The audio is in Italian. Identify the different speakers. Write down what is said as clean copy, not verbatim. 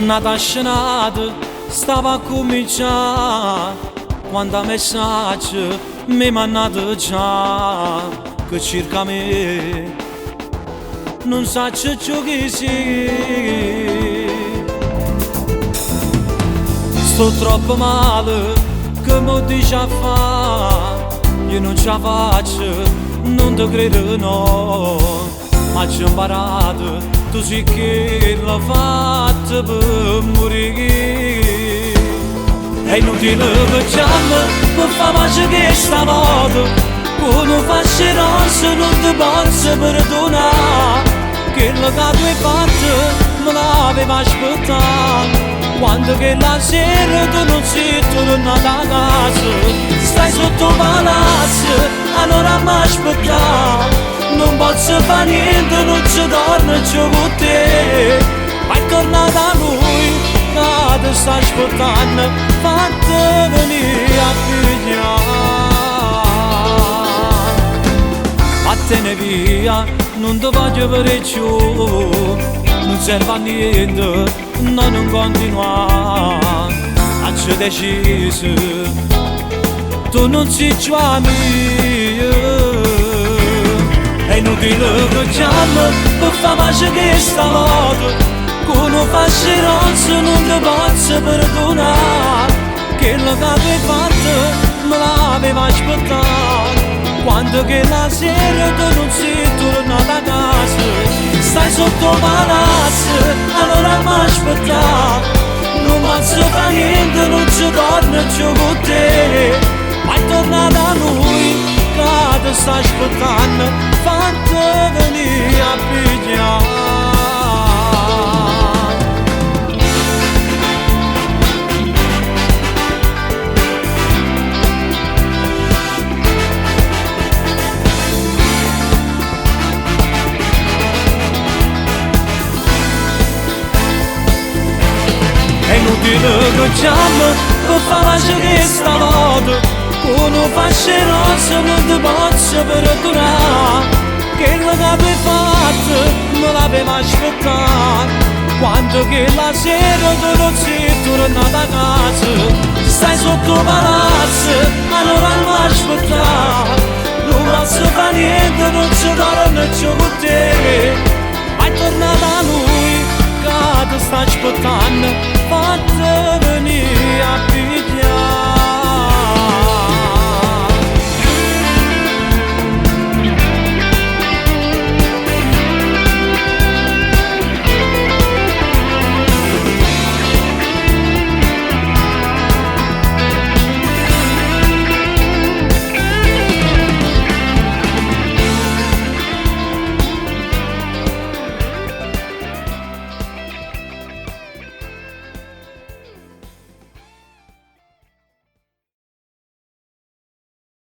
Speaker 1: nata scenata, stava a cominciare, quando messaggio mi mandato già, che cerca me, non sa ciò che sia. Sto troppo male, che mi dici a fare, io non ce la faccio, non ti credo no, ma ci ho imparato, tu sì che l'ho fatto per morire. È inutile che chiamo, per far pace che stavolta, come faccio se non ti posso perdonare, che lo che tu hai fatto me l'aveva aspettato. Quando che la sera tu non sei tornato a casa, stai sotto palazzo, allora mi aspettare. Non posso fare niente, non ci torno più con te. Ma è tornato a lui, che ti sta aspettando, fatti venire a pigliare. Vattene via, non ti voglio vedere più, non serve a niente, no, non continuare, faccio deciso, tu non sei più a me. È inutile che chiamo, per far pace che stavolta, come faccio se non ti posso perdonare, che lo che hai fatto me l'aveva aspettato. Quando che la sera tu non sei tornato a casa, stai sotto palazzo, allora mi aspettare. Non posso fare niente, non ci torno più con te. Ma è tornato a lui, che ti sta aspettando, fatti venire a pigliare. È inutile che chiamo, per far pace che stavolta, come faccio se non ti posso perdonare, che lo che hai fatto me l'aveva aspettato. Quando che la sera tu non sei tornato a casa, stai sotto palazzo, allora mi aspettare. Non posso fare niente, non ci torno più con te.